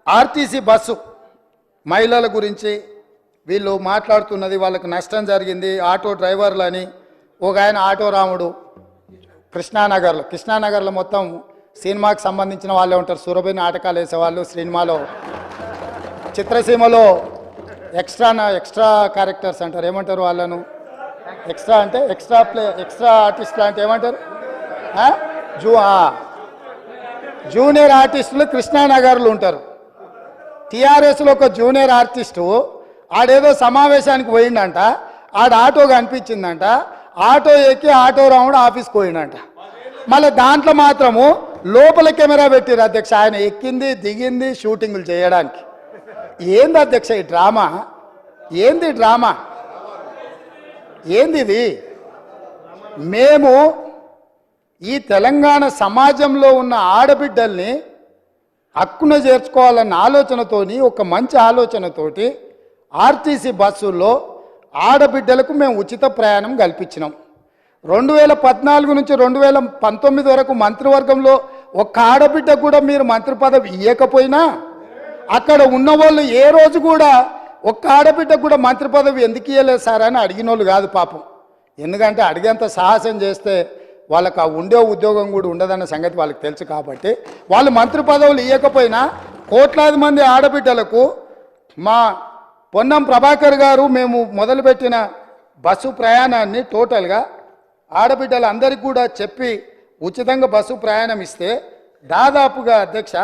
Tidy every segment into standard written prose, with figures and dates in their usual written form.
RTC bus మహిళల గురించి వీళ్ళు మాట్లాడుతున్నది, వాళ్ళకి నష్టం జరిగింది, ఆటో డ్రైవర్లని. ఒక ఆయన ఆటో రాముడు కృష్ణానగర్లో మొత్తం సినిమాకి సంబంధించిన వాళ్ళే ఉంటారు. సురభి నాటకాలు వేసేవాళ్ళు, సినిమాలో చిత్రసీమలో ఎక్స్ట్రా క్యారెక్టర్స్ అంటారు, ఏమంటారు వాళ్ళను? ఎక్స్ట్రా అంటే ఎక్స్ట్రా ఆర్టిస్టులు అంటే ఏమంటారు? జూనియర్ ఆర్టిస్టులు కృష్ణానగర్లు ఉంటారు. టీఆర్ఎస్లో ఒక జూనియర్ ఆర్టిస్టు ఆడేదో సమావేశానికి పోయిండంట, ఆడ ఆటో కనిపించిందంట, ఆటో ఎక్కి ఆటో రాముడు ఆఫీస్కి పోయిండంట. మళ్ళీ దాంట్లో మాత్రము లోపల కెమెరా పెట్టిరు అధ్యక్ష, ఆయన ఎక్కింది దిగింది షూటింగులు చేయడానికి. ఏంది అధ్యక్ష ఈ డ్రామా? ఏంది డ్రామా? ఏంది ఇది? మేము ఈ తెలంగాణ సమాజంలో ఉన్న ఆడబిడ్డల్ని హక్కున చేర్చుకోవాలన్న ఆలోచనతోని, ఒక మంచి ఆలోచనతోటి ఆర్టీసీ బస్సుల్లో ఆడబిడ్డలకు మేము ఉచిత ప్రయాణం కల్పించినాం. 2014 నుంచి 2019 వరకు మంత్రివర్గంలో ఒక్క ఆడబిడ్డ కూడా మీరు మంత్రి పదవి ఇవ్వకపోయినా, అక్కడ ఉన్నవాళ్ళు ఏ రోజు కూడా ఒక్క ఆడబిడ్డ కూడా మంత్రి పదవి ఎందుకు ఇవ్వలేదు సార్ అని అడిగిన వాళ్ళు కాదు పాపం. ఎందుకంటే అడిగేంత సాహసం చేస్తే వాళ్ళకి ఆ ఉండే ఉద్యోగం కూడా ఉండదన్న సంగతి వాళ్ళకి తెలుసు. కాబట్టి వాళ్ళు మంత్రి పదవులు ఇవ్వకపోయినా కోట్లాది మంది ఆడబిడ్డలకు మా పొన్నం ప్రభాకర్ గారు మేము మొదలుపెట్టిన బస్సు ప్రయాణాన్ని టోటల్గా ఆడబిడ్డలందరికీ కూడా చెప్పి ఉచితంగా బస్సు ప్రయాణం ఇస్తే దాదాపుగా అధ్యక్ష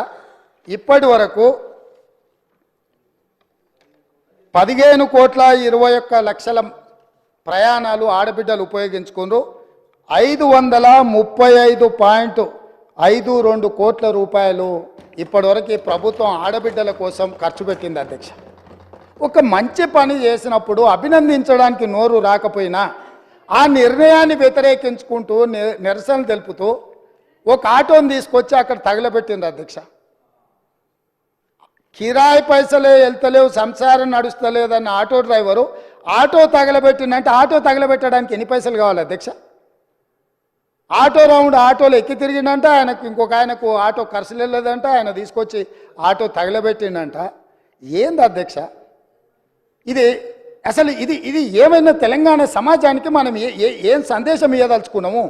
ఇప్పటి వరకు 15,21,00,000 ప్రయాణాలు ఆడబిడ్డలు ఉపయోగించుకున్నారు. 535.52 కోట్ల రూపాయలు ఇప్పటివరకు ప్రభుత్వం ఆడబిడ్డల కోసం ఖర్చు పెట్టింది అధ్యక్ష. ఒక మంచి పని చేసినప్పుడు అభినందించడానికి నోరు రాకపోయినా ఆ నిర్ణయాన్ని వ్యతిరేకించుకుంటూ నిరసన తెలుపుతూ ఒక ఆటోని తీసుకొచ్చి అక్కడ తగలబెట్టింది అధ్యక్ష. కిరాయి పైసలే వెళ్తలేవు, సంసారం నడుస్తలేదన్న ఆటో డ్రైవరు ఆటో తగలబెట్టిందంటే ఆటో తగలబెట్టడానికి ఎన్ని పైసలు కావాలి అధ్యక్ష? ఆటో రౌండ్ ఆటోలో ఎక్కి తిరిగిందంట, ఆయనకు ఇంకొక ఆయనకు ఆటో ఖర్చులు వెళ్ళలేదంట, ఆయన తీసుకొచ్చి ఆటో తగలబెట్టిండంట. ఏంది అధ్యక్ష ఇది? అసలు ఇది ఏమైనా తెలంగాణ సమాజానికి మనం ఏం సందేశం ఇవ్వదలుచుకున్నాము?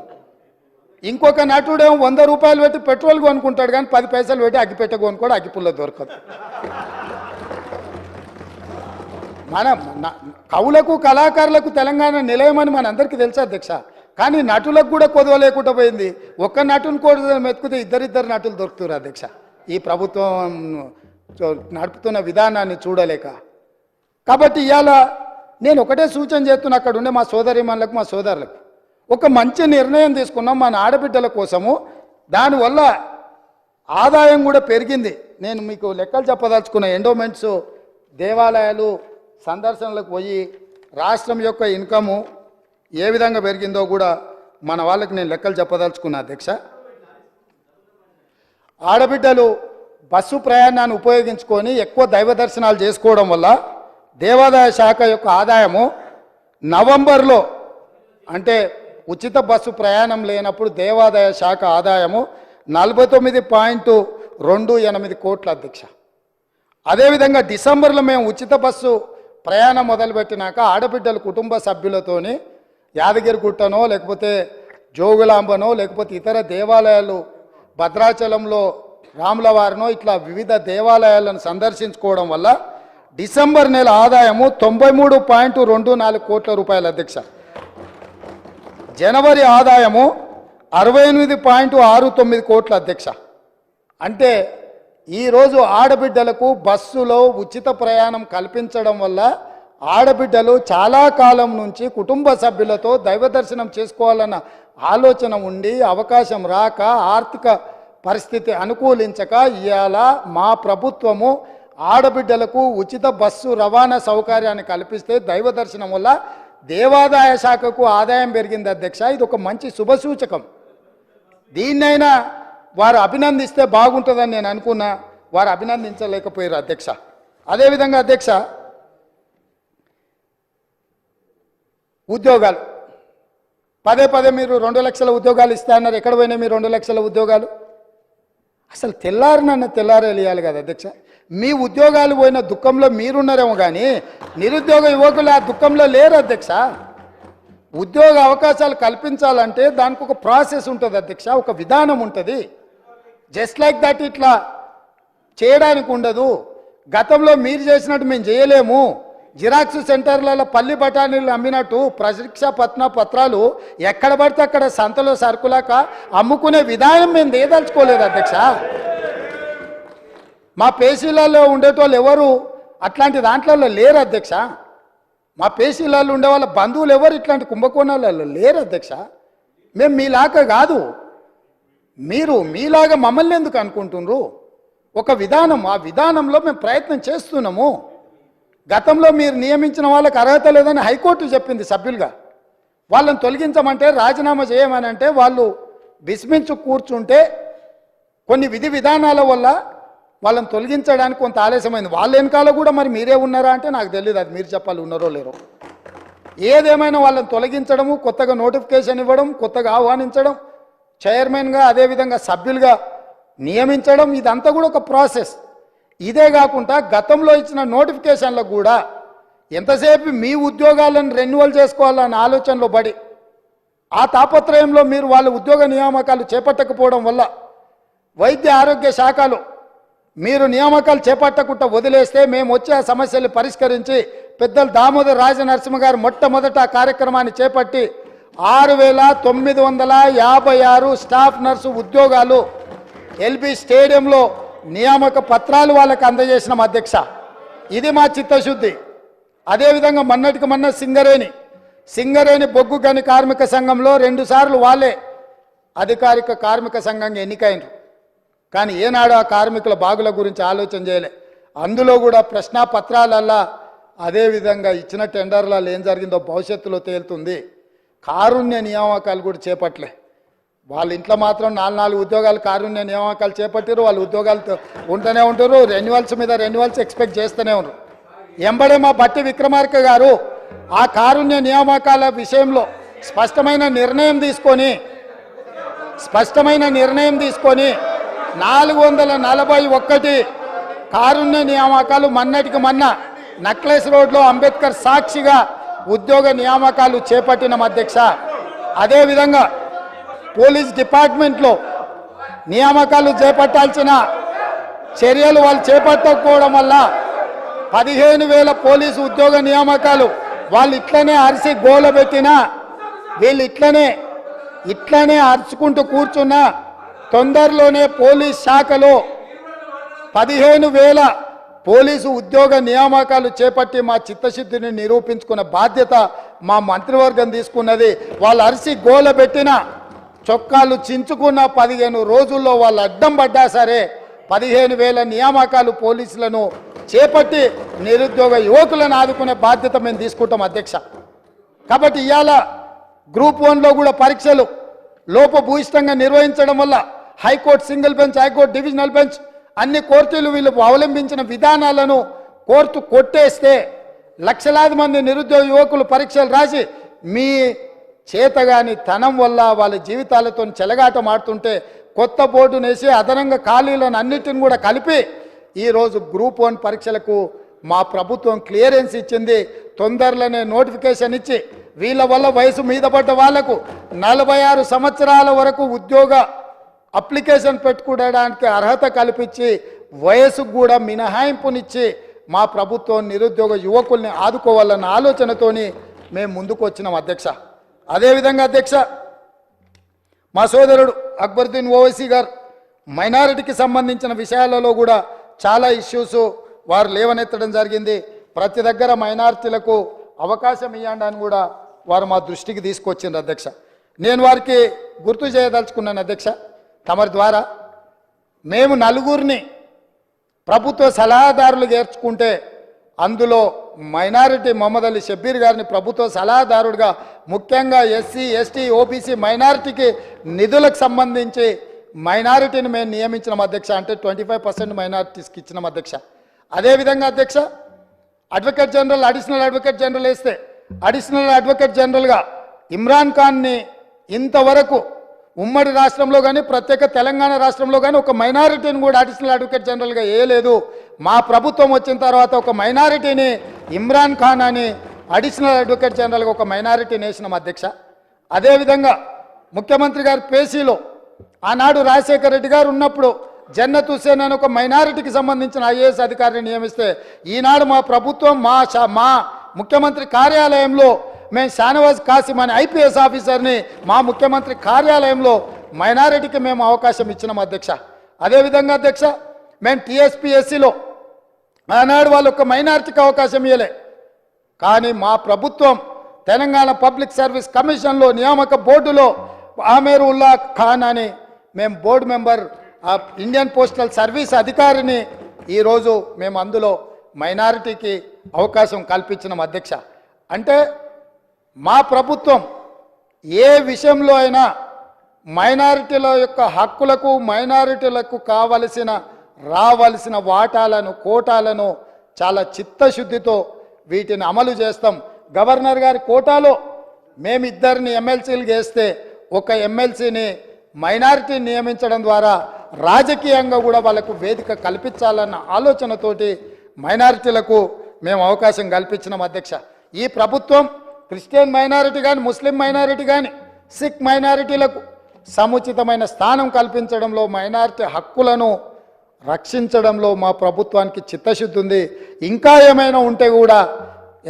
ఇంకొక నటుడేమో 100 రూపాయలు పెట్టి పెట్రోల్ కొనుక్కుంటాడు, కానీ 10 పైసలు పెట్టి అగ్గిపెట్ట కొనుక్కోడు, అగ్గిపుల్ల దొరకదు. మనం కవులకు కళాకారులకు తెలంగాణ నిలయమని మనందరికీ తెలుసు అధ్యక్ష. కానీ నటులకు కూడా కొదవ లేకుండా పోయింది. ఒక్క నటుని కూడా మెతుకుతే ఇద్దరిద్దరు నటులు దొరుకుతారు అధ్యక్ష, ఈ ప్రభుత్వం నడుపుతున్న విధానాన్ని చూడలేక. కాబట్టి ఇవాళ నేను ఒకటే సూచన చేస్తున్నా, అక్కడ ఉండే మా సోదరిమణులకు మా సోదరులకు ఒక మంచి నిర్ణయం తీసుకున్నాం మన ఆడబిడ్డల కోసము. దానివల్ల ఆదాయం కూడా పెరిగింది. నేను మీకు లెక్కలు చెప్పదలుచుకున్న ఎండోమెంట్స్ దేవాలయాలు సందర్శనలకు పోయి రాష్ట్రం యొక్క ఇన్కము ఏ విధంగా పెరిగిందో కూడా మన వాళ్ళకి నేను లెక్కలు చెప్పదలుచుకున్నా అధ్యక్ష. ఆడబిడ్డలు బస్సు ప్రయాణాన్ని ఉపయోగించుకొని ఎక్కువ దైవ దర్శనాలు చేసుకోవడం వల్ల దేవాదాయ శాఖ యొక్క ఆదాయము నవంబర్లో, అంటే ఉచిత బస్సు ప్రయాణం లేనప్పుడు దేవాదాయ శాఖ ఆదాయము 49.28 కోట్ల అధ్యక్ష. అదేవిధంగా డిసెంబర్లో మేము ఉచిత బస్సు ప్రయాణం మొదలుపెట్టినాక ఆడబిడ్డల కుటుంబ సభ్యులతోని యాదగిరిగుట్టనో లేకపోతే జోగులాంబనో లేకపోతే ఇతర దేవాలయాలు భద్రాచలంలో రాములవారినో ఇట్లా వివిధ దేవాలయాలను సందర్శించుకోవడం వల్ల డిసెంబర్ నెల ఆదాయము 93.24 కోట్ల రూపాయలు అధ్యక్ష. జనవరి ఆదాయము 68.69 కోట్ల అధ్యక్ష. అంటే ఈరోజు ఆడబిడ్డలకు బస్సులో ఉచిత ప్రయాణం కల్పించడం వల్ల ఆడబిడ్డలు చాలా కాలం నుంచి కుటుంబ సభ్యులతో దైవ దర్శనం చేసుకోవాలన్న ఆలోచన ఉండి అవకాశం రాక ఆర్థిక పరిస్థితి అనుకూలించక ఇవాళ మా ప్రభుత్వము ఆడబిడ్డలకు ఉచిత బస్సు రవాణా సౌకర్యాన్ని కల్పిస్తే దైవ దర్శనం వల్ల దేవాదాయ శాఖకు ఆదాయం పెరిగింది అధ్యక్ష. ఇది ఒక మంచి శుభసూచకం. దీన్నైనా వారు అభినందిస్తే బాగుంటుందని నేను అనుకున్నా, వారు అభినందించలేకపోయారు అధ్యక్ష. అదేవిధంగా అధ్యక్ష ఉద్యోగాలు పదే మీరు 2 లక్షల ఉద్యోగాలు ఇస్తా అన్నారు. ఎక్కడ పోయినాయి మీ 2 లక్షల ఉద్యోగాలు? అసలు తెల్లారే వెళ్ళాలి కదా అధ్యక్ష. మీ ఉద్యోగాలు పోయిన దుఃఖంలో మీరున్నారేమో కానీ నిరుద్యోగ యువకులు ఆ దుఃఖంలో లేరు అధ్యక్ష. ఉద్యోగ అవకాశాలు కల్పించాలంటే దానికి ఒక ప్రాసెస్ ఉంటుంది అధ్యక్ష, ఒక విధానం ఉంటుంది. జస్ట్ లైక్ దట్ ఇట్లా చేయడానికి ఉండదు. గతంలో మీరు చేసినట్టు మేము చేయలేము. జిరాక్స్ సెంటర్లలో పల్లి బఠానీలు అమ్మినట్టు పరీక్షా పత్రాలు ఎక్కడ పడితే అక్కడ సంతలో సరుకులాక అమ్ముకునే విధానం మేము దేదలుచుకోలేదు అధ్యక్ష. మా పేషీలలో ఉండేటోళ్ళు ఎవరు అట్లాంటి దాంట్లో లేరు అధ్యక్ష. మా పేషీలలో ఉండే వాళ్ళ బంధువులు ఎవరు ఇట్లాంటి కుంభకోణాలలో లేరు అధ్యక్ష. మేము మీలాగా కాదు, మీరు మీలాగా మమ్మల్ని ఎందుకు అనుకుంటున్నారు? ఒక విధానం, ఆ విధానంలో మేము ప్రయత్నం చేస్తున్నాము. గతంలో మీరు నియమించిన వాళ్ళకి అర్హత లేదని హైకోర్టు చెప్పింది సభ్యులుగా. వాళ్ళని తొలగించమంటే రాజీనామా చేయమని అంటే వాళ్ళు విస్మించు కూర్చుంటే కొన్ని విధి విధానాల వల్ల వాళ్ళని తొలగించడానికి కొంత ఆలస్యమైంది. వాళ్ళ వెనకాల కూడా మరి మీరే ఉన్నారా అంటే నాకు తెలియదు, అది మీరు చెప్పాలి ఉన్నారో లేరో. ఏదేమైనా వాళ్ళని తొలగించడము, కొత్తగా నోటిఫికేషన్ ఇవ్వడం, కొత్తగా ఆహ్వానించడం, చైర్మన్గా అదేవిధంగా సభ్యులుగా నియమించడం, ఇదంతా కూడా ఒక ప్రాసెస్. ఇదే కాకుండా గతంలో ఇచ్చిన నోటిఫికేషన్లకు కూడా ఎంతసేపు మీ ఉద్యోగాలను రెన్యువల్ చేసుకోవాలన్న ఆలోచనలో పడి ఆ తాపత్రయంలో మీరు వాళ్ళ ఉద్యోగ నియామకాలు చేపట్టకపోవడం వల్ల వైద్య ఆరోగ్య శాఖలో మీరు నియామకాలు చేపట్టకుండా వదిలేస్తే మేము వచ్చే ఆ సమస్యలు పరిష్కరించి పెద్దలు దామోదర్ రాజనరసింహ గారు మొట్టమొదట ఆ కార్యక్రమాన్ని చేపట్టి 6,956 స్టాఫ్ నర్సు ఉద్యోగాలు ఎల్బీ స్టేడియంలో నియామక పత్రాలు వాళ్ళకి అందజేసినాం అధ్యక్ష. ఇది మా చిత్తశుద్ధి. అదేవిధంగా మొన్నటికి మొన్న సింగరేణి బొగ్గు గని కార్మిక సంఘంలో 2 సార్లు వాళ్ళే అధికారిక కార్మిక సంఘంగా ఎన్నికైనరు. కానీ ఏనాడు ఆ కార్మికుల బాగుల గురించి ఆలోచన చేయలే. అందులో కూడా ప్రశ్నాపత్రాలల్లా అదేవిధంగా ఇచ్చిన టెండర్లలో ఏం జరిగిందో భవిష్యత్తులో తేలుతుంది. కారుణ్య నియామకాలు కూడా చేపట్టలే. వాళ్ళ ఇంట్లో మాత్రం 4 ఉద్యోగాలు కారుణ్య నియామకాలు చేపట్టారు. వాళ్ళు ఉద్యోగాలతో ఉంటూనే ఉంటారు, రెన్యువల్స్ మీద రెన్యువల్స్ ఎక్స్పెక్ట్ చేస్తూనే ఉన్నారు. ఎంబడే మా బట్టి విక్రమార్క గారు ఆ కారుణ్య నియామకాల విషయంలో స్పష్టమైన నిర్ణయం తీసుకొని 441 కారుణ్య నియామకాలు మొన్నటికి మొన్న నక్లెస్ రోడ్లో అంబేద్కర్ సాక్షిగా ఉద్యోగ నియామకాలు చేపట్టిన అధ్యక్ష. అదేవిధంగా పోలీస్ డిపార్ట్మెంట్లో నియామకాలు చేపట్టాల్సిన చర్యలు వాళ్ళు చేపట్టకపోవడం వల్ల 15,000 పోలీసు ఉద్యోగ నియామకాలు వాళ్ళు ఇట్లనే అరిసి గోలబెట్టినా వీళ్ళు ఇట్లనే అరుచుకుంటూ కూర్చున్నా తొందరలోనే పోలీస్ శాఖలో 15,000 పోలీసు ఉద్యోగ నియామకాలు చేపట్టి మా చిత్తశుద్ధిని నిరూపించుకున్న బాధ్యత మా మంత్రివర్గం తీసుకున్నది. వాళ్ళు అరిసి గోలబెట్టిన చొక్కాలు చించుకున్న 15 రోజుల్లో వాళ్ళు అడ్డం పడ్డా సరే 15,000 నియామకాలు పోలీసులను చేపట్టి నిరుద్యోగ యువకులను ఆదుకునే బాధ్యత మేము తీసుకుంటాం అధ్యక్ష. కాబట్టి ఇవాళ గ్రూప్ 1లో కూడా పరీక్షలు లోపభూయిష్టంగా నిర్వహించడం వల్ల high court single bench, high court divisional bench అన్ని కోర్టులు వీళ్ళు అవలంబించిన విధానాలను కోర్టు కొట్టేస్తే లక్షలాది మంది నిరుద్యోగ యువకులు పరీక్షలు రాసి మీ చేతగాని తనం వల్ల వాళ్ళ జీవితాలతో చెలగాటం ఆడుతుంటే కొత్త బోర్డును వేసి అదనంగా ఖాళీలను అన్నిటిని కూడా కలిపి ఈరోజు గ్రూప్ 1 పరీక్షలకు మా ప్రభుత్వం క్లియరెన్స్ ఇచ్చింది. తొందరలోనే నోటిఫికేషన్ ఇచ్చి వీళ్ళ వల్ల వయసు మీద పడ్డ వాళ్లకు 46 సంవత్సరాల వరకు ఉద్యోగ అప్లికేషన్ పెట్టుకోవడానికి అర్హత కల్పించి వయసుకు కూడా మినహాయింపునిచ్చి మా ప్రభుత్వం నిరుద్యోగ యువకుల్ని ఆదుకోవాలన్న ఆలోచనతోని మేము ముందుకు వచ్చినాం అధ్యక్ష. అదేవిధంగా అధ్యక్ష, మా సోదరుడు అక్బరుద్దీన్ ఓవైసీ గారు మైనారిటీకి సంబంధించిన విషయాలలో కూడా చాలా ఇష్యూస్ వారు లేవనెత్తడం జరిగింది. ప్రతి దగ్గర మైనారిటీలకు అవకాశం ఇవ్వండి అని కూడా వారు మా దృష్టికి తీసుకొచ్చిండ్రు అధ్యక్ష. నేను వారికి గుర్తు చేయదలుచుకున్నాను అధ్యక్ష, తమరి ద్వారా మేము 4 ప్రభుత్వ సలహాదారులు చేర్చుకుంటే అందులో మైనారిటీ మొహమ్మద్ అలీ షబ్బీర్ గారిని ప్రభుత్వ సలహాదారుడిగా ముఖ్యంగా ఎస్సీ, ఎస్టీ, ఓబీసీ మైనారిటీకి నిధులకు సంబంధించి మైనారిటీని మేము నియమించిన అధ్యక్ష. అంటే 25% మైనారిటీస్కి ఇచ్చిన అధ్యక్ష. అదేవిధంగా అధ్యక్ష, advocate general, additional advocate general వేస్తే అడిషనల్ అడ్వకేట్ జనరల్గా ఇమ్రాన్ ఖాన్ని ఇంతవరకు ఉమ్మడి రాష్ట్రంలో కానీ ప్రత్యేక తెలంగాణ రాష్ట్రంలో కానీ ఒక మైనారిటీని కూడా అడిషనల్ అడ్వకేట్ జనరల్గా వేయలేదు. మా ప్రభుత్వం వచ్చిన తర్వాత ఒక మైనారిటీని ఇమ్రాన్ ఖాన్ అని అడిషనల్ అడ్వకేట్ జనరల్గా ఒక మైనారిటీని వేసినాం అధ్యక్ష. అదేవిధంగా ముఖ్యమంత్రి గారి పేసీలో ఆనాడు రాజశేఖర రెడ్డి గారు ఉన్నప్పుడు జన్నత్ హుస్సేన్ అని ఒక మైనారిటీకి సంబంధించిన ఐఏఎస్ అధికారిని నియమిస్తే ఈనాడు మా ప్రభుత్వం మా ముఖ్యమంత్రి కార్యాలయంలో మేము షానవాజ్ కాసిం అనే ఐపీఎస్ ఆఫీసర్ని మా ముఖ్యమంత్రి కార్యాలయంలో మైనారిటీకి మేము అవకాశం ఇచ్చినాం అధ్యక్ష. అదేవిధంగా అధ్యక్ష మేము టీఎస్పీఎస్సీలో ఆనాడు వాళ్ళు ఒక మైనారిటీకి అవకాశం ఇవ్వలే, కానీ మా ప్రభుత్వం తెలంగాణ పబ్లిక్ సర్వీస్ కమిషన్లో నియామక బోర్డులో ఆమీర్ ఉల్లా ఖాన్ అని మేము board member Indian postal service అధికారిని ఈరోజు మేము అందులో మైనారిటీకి అవకాశం కల్పించినాం అధ్యక్ష. అంటే మా ప్రభుత్వం ఏ విషయంలో అయినా మైనారిటీల యొక్క హక్కులకు మైనారిటీలకు రావలసిన వాటాలను కోటాలను చాలా చిత్తశుద్ధితో వీటిని అమలు చేస్తాం. గవర్నర్ గారి కోటాలో మేమిద్దరిని ఎమ్మెల్సీలు చేస్తే ఒక ఎమ్మెల్సీని మైనారిటీని నియమించడం ద్వారా రాజకీయంగా కూడా వాళ్ళకు వేదిక కల్పించాలన్న ఆలోచనతోటి మైనారిటీలకు మేము అవకాశం కల్పించినాం అధ్యక్ష. ఈ ప్రభుత్వం క్రిస్టియన్ మైనారిటీ కానీ ముస్లిం మైనారిటీ కానీ సిక్ మైనారిటీలకు సముచితమైన స్థానం కల్పించడంలో మైనారిటీ హక్కులను రక్షించడంలో మా ప్రభుత్వానికి చిత్తశుద్ధి ఉంది. ఇంకా ఏమైనా ఉంటే కూడా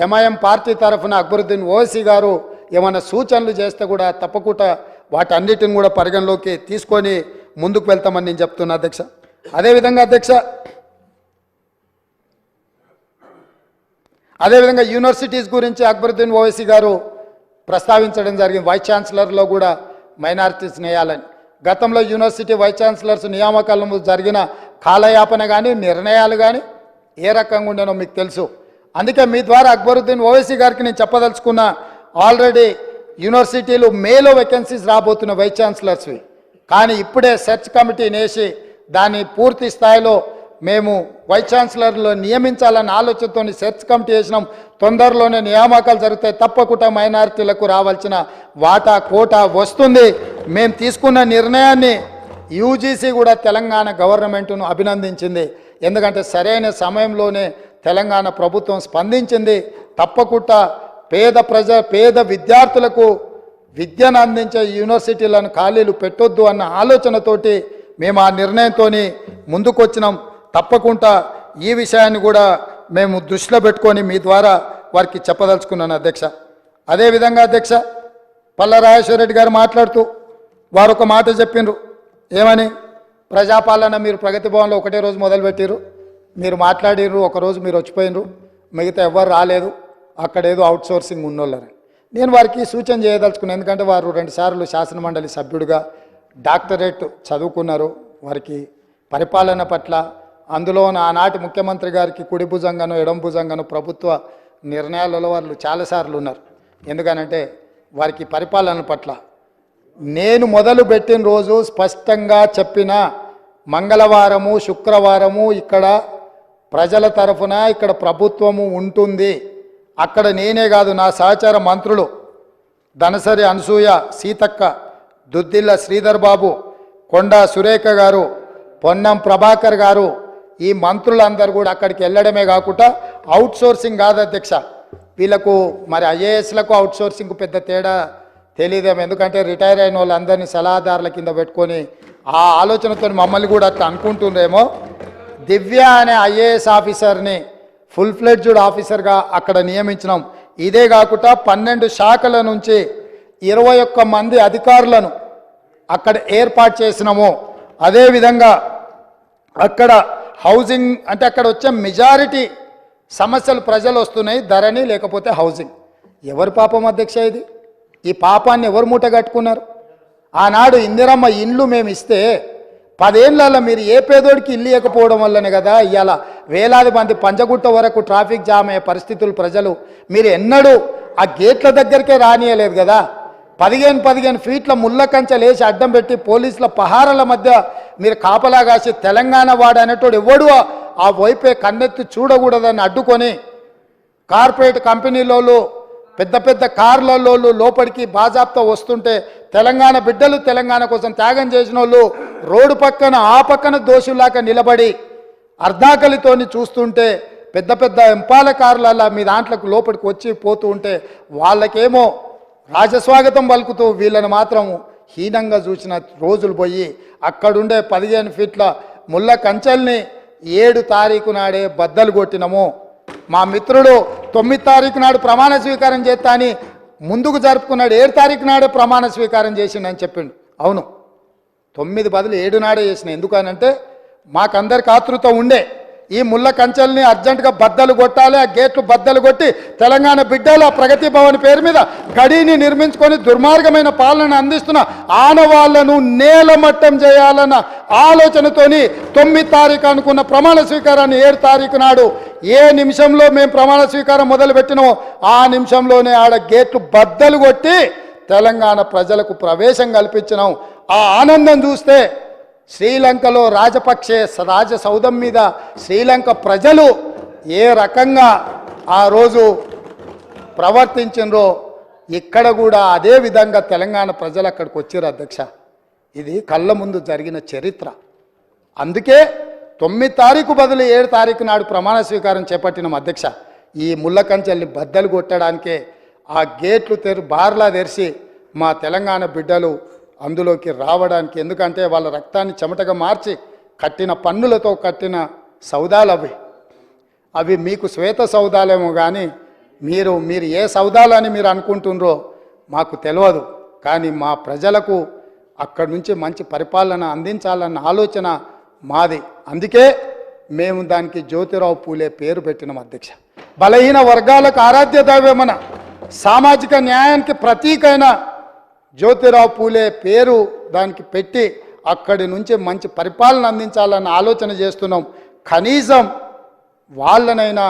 ఎంఐఎం పార్టీ తరఫున అక్బరుద్దీన్ ఓవైసీ గారు ఏమైనా సూచనలు చేస్తే కూడా తప్పకుండా వాటన్నిటిని కూడా పరిగణలోకి తీసుకొని ముందుకు వెళ్తామని నేను చెప్తున్నా అధ్యక్ష. అదేవిధంగా అధ్యక్ష యూనివర్సిటీస్ గురించి అక్బరుద్దీన్ ఓవైసీ గారు ప్రస్తావించడం జరిగింది. వైస్ ఛాన్సలర్లో కూడా మైనారిటీస్ వేయాలని. గతంలో యూనివర్సిటీ వైస్ ఛాన్సలర్స్ నియామకాలలో జరిగిన కాలయాపన కానీ నిర్ణయాలు కానీ ఏ రకంగా ఉండేనో మీకు తెలుసు. అందుకే మీ ద్వారా అక్బరుద్దీన్ ఓవైసీ గారికి నేను చెప్పదలుచుకున్న, ఆల్రెడీ యూనివర్సిటీలు మేలో వేకెన్సీస్ రాబోతున్న వైస్ ఛాన్సలర్స్వి, కానీ ఇప్పుడే సెర్చ్ కమిటీని వేసి దాన్ని పూర్తి స్థాయిలో మేము వైస్ ఛాన్సలర్లో నియమించాలన్న ఆలోచనతో సెర్చ్ కమిటీ వేసినాం. తొందరలోనే నియామకాలు జరుగుతాయి. తప్పకుండా మైనారిటీలకు రావాల్సిన వాటా కోటా వస్తుంది. మేము తీసుకున్న నిర్ణయాన్ని యూజీసీ కూడా తెలంగాణ గవర్నమెంట్ను అభినందించింది. ఎందుకంటే సరైన సమయంలోనే తెలంగాణ ప్రభుత్వం స్పందించింది. తప్పకుండా పేద విద్యార్థులకు విద్యను అందించే యూనివర్సిటీలను ఖాళీలు పెట్టొద్దు అన్న ఆలోచనతోటి మేము ఆ నిర్ణయంతో ముందుకొచ్చినాం. తప్పకుండా ఈ విషయాన్ని కూడా మేము దృష్టిలో పెట్టుకొని మీ ద్వారా వారికి చెప్పదలుచుకున్నాను అధ్యక్ష. అదేవిధంగా అధ్యక్ష పల్లా రాజేశ్వర రెడ్డి గారు మాట్లాడుతూ వారు ఒక మాట చెప్పిండ్రు. ఏమని? ప్రజాపాలన మీరు ప్రగతి భవన్లో ఒకటే రోజు మొదలుపెట్టిరు, మీరు మాట్లాడిర్రు, ఒకరోజు మీరు వచ్చిపోయినరు, మిగతా ఎవ్వరు రాలేదు, అక్కడేదో అవుట్ సోర్సింగ్ ఉన్నోళ్ళని. నేను వారికి సూచన చేయదలుచుకున్నాను. ఎందుకంటే వారు 2 సార్లు శాసనమండలి సభ్యుడిగా డాక్టరేట్ చదువుకున్నారు. వారికి పరిపాలన పట్ల, అందులో ఆనాటి ముఖ్యమంత్రి గారికి కుడి భుజంగాను ఎడం భుజంగాను ప్రభుత్వ నిర్ణయాలలో వాళ్ళు చాలాసార్లు ఉన్నారు. ఎందుకనంటే వారికి పరిపాలన పట్ల నేను మొదలు పెట్టిన రోజు స్పష్టంగా చెప్పిన, మంగళవారము శుక్రవారము ఇక్కడ ప్రజల తరఫున ఇక్కడ ప్రభుత్వము ఉంటుంది. అక్కడ నేనే కాదు, నా సహచార మంత్రులు ధనసరి అనసూయ, సీతక్క, దుద్దిల్ల శ్రీధర్ బాబు, కొండా సురేఖ గారు, పొన్నం ప్రభాకర్ గారు, ఈ మంత్రులందరూ కూడా అక్కడికి వెళ్ళడమే కాకుండా అవుట్ సోర్సింగ్ కాదు అధ్యక్ష. వీళ్ళకు మరి ఐఏఎస్లకు అవుట్ సోర్సింగ్ పెద్ద తేడా తెలియదేమో. ఎందుకంటే రిటైర్ అయిన వాళ్ళందరినీ సలహాదారుల కింద పెట్టుకొని ఆ ఆలోచనతో మమ్మల్ని కూడా అట్లా అనుకుంటుండేమో. దివ్య అనే ఐఏఎస్ ఆఫీసర్ని ఫుల్ ఫ్లెడ్జ్డ్ ఆఫీసర్గా అక్కడ నియమించినాం. ఇదే కాకుండా 12 శాఖల నుంచి 21 మంది అధికారులను అక్కడ ఏర్పాటు చేసినాము. అదేవిధంగా అక్కడ హౌసింగ్ అంటే అక్కడ వచ్చే మెజారిటీ సమస్యలు ప్రజలు వస్తున్నాయి, ధరణి లేకపోతే హౌసింగ్. ఎవరి పాపం అధ్యక్ష ఇది? ఈ పాపాన్ని ఎవరు మూట కట్టుకున్నారు? ఆనాడు ఇందిరమ్మ ఇండ్లు మేము ఇస్తే 10 ఏళ్ళలో మీరు ఏ పేదోడికి ఇల్లు ఇవ్వకపోవడం వల్లనే కదా ఇవాళ వేలాది మంది పంజగుట్ట వరకు ట్రాఫిక్ జామ్ అయ్యే పరిస్థితులు. ప్రజలు మీరు ఎన్నడూ ఆ గేట్ల దగ్గరికే రానియలేదు కదా. 15 ఫీట్ల ముళ్ళ కంచెలు వేసి అడ్డం పెట్టి పోలీసుల పహారాల మధ్య మీరు కాపలా కాసి తెలంగాణ వాడు అనేటోడు ఎవడు ఆ వైపే కన్నెత్తి చూడకూడదని అడ్డుకొని కార్పొరేట్ కంపెనీలలో పెద్ద పెద్ద కార్లలో లోపలికి బాజాప్తా వస్తుంటే తెలంగాణ బిడ్డలు తెలంగాణ కోసం త్యాగం చేసిన వాళ్ళు రోడ్డు పక్కన ఆ పక్కన దోషులాగా నిలబడి అర్ధాకలితోని చూస్తుంటే పెద్ద పెద్ద ఎంపాల కార్లలో మీ దాంట్లోకి లోపలికి వచ్చి పోతూ ఉంటే వాళ్ళకేమో రాజస్వాగతం పలుకుతూ వీళ్ళని మాత్రం హీనంగా చూసిన రోజులు పోయి అక్కడుండే 15 ఫీట్ల ముళ్ళ కంచెల్ని 7 తారీఖు నాడే బద్దలు కొట్టినము. మా మిత్రుడు 9 తారీఖు నాడు ప్రమాణ స్వీకారం చేస్తా అని ముందుకు జరుపుకున్నాడు. 7 తారీఖు నాడే ప్రమాణ స్వీకారం చేసిండని చెప్పిండు. అవును, 9 బదులు 7 నాడే చేసిన. ఎందుకనంటే మాకందరికి ఆతృత ఉండే ఈ ముళ్ళ కంచెల్ని అర్జెంటుగా బద్దలు కొట్టాలి, ఆ గేట్లు బద్దలు కొట్టి తెలంగాణ బిడ్డల ప్రగతి భవన్ పేరు మీద గడిని నిర్మించుకొని దుర్మార్గమైన పాలన అందిస్తున్న ఆనవాళ్లను నేలమట్టం చేయాలన్న ఆలోచనతోని 9 తారీఖు అనుకున్న ప్రమాణ స్వీకారాన్ని 7 తారీఖు నాడు ఏ నిమిషంలో మేము ప్రమాణ స్వీకారం మొదలుపెట్టినామో ఆ నిమిషంలోనే ఆడ గేట్లు బద్దలు కొట్టి తెలంగాణ ప్రజలకు ప్రవేశం కల్పించినాం. ఆ ఆనందం చూస్తే శ్రీలంకలో రాజపక్షే రాజసౌధం మీద శ్రీలంక ప్రజలు ఏ రకంగా ఆ రోజు ప్రవర్తించినరో ఇక్కడ కూడా అదే విధంగా తెలంగాణ ప్రజలు అక్కడికి వచ్చారు అధ్యక్ష. ఇది కళ్ళ ముందు జరిగిన చరిత్ర. అందుకే 9 తారీఖు బదులు 7 తారీఖు నాడు ప్రమాణ స్వీకారం చేపట్టిన అధ్యక్ష. ఈ ముళ్ళ కంచెల్ని బద్దలు కొట్టడానికే ఆ గేట్లు బార్లా తెరిచి మా తెలంగాణ బిడ్డలు అందులోకి రావడానికి. ఎందుకంటే వాళ్ళ రక్తాన్ని చెమటగా మార్చి కట్టిన పన్నులతో కట్టిన సౌదాలు అవి మీకు శ్వేత సౌదాలేమో కానీ మీరు ఏ సౌదాలని మీరు అనుకుంటున్నారో మాకు తెలియదు. కానీ మా ప్రజలకు అక్కడి నుంచి మంచి పరిపాలన అందించాలన్న ఆలోచన మాది. అందుకే మేము దానికి జ్యోతిరావు పూలే పేరు పెట్టినాం అధ్యక్ష. బలహీన వర్గాలకు ఆరాధ్య దైవమన సామాజిక న్యాయానికి ప్రతీకైన జ్యోతిరావు పూలే పేరు దానికి పెట్టి అక్కడి నుంచి మంచి పరిపాలన అందించాలన్న ఆలోచన చేస్తున్నాం. కనీసం వాళ్ళనైనా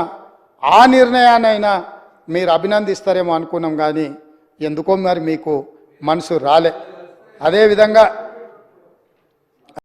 ఆ నిర్ణయానైనా మీరు అభినందిస్తారేమో అనుకున్నాం, కానీ ఎందుకో మరి మీకు మనసు రాలే. అదేవిధంగా